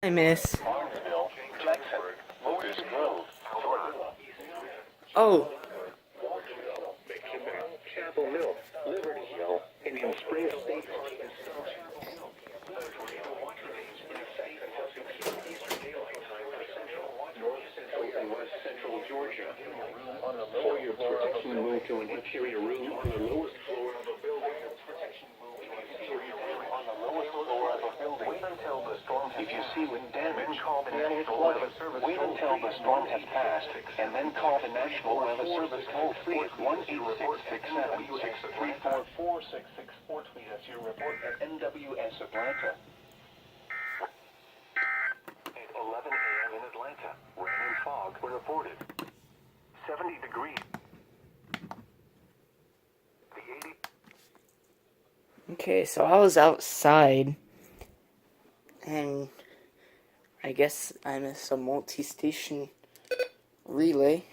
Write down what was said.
I miss. Oh. Chapel Mill, Liberty Hill, Indian Springs State Park. North Central and West Central Georgia. For your protection, move to an interior room on the lowest floor of a building. Wait until the storm has passed. If you see wind damage, call the National Weather Service. Wait until the storm has passed, and then call the National Weather Service toll-free at 1-866-673-444664. Tweet us your report at NWS Atlanta. At 11 a.m. in Atlanta, rain and fog were reported. 70 degrees. The 80. Okay, so I was outside, and I guess I missed a multi-station relay.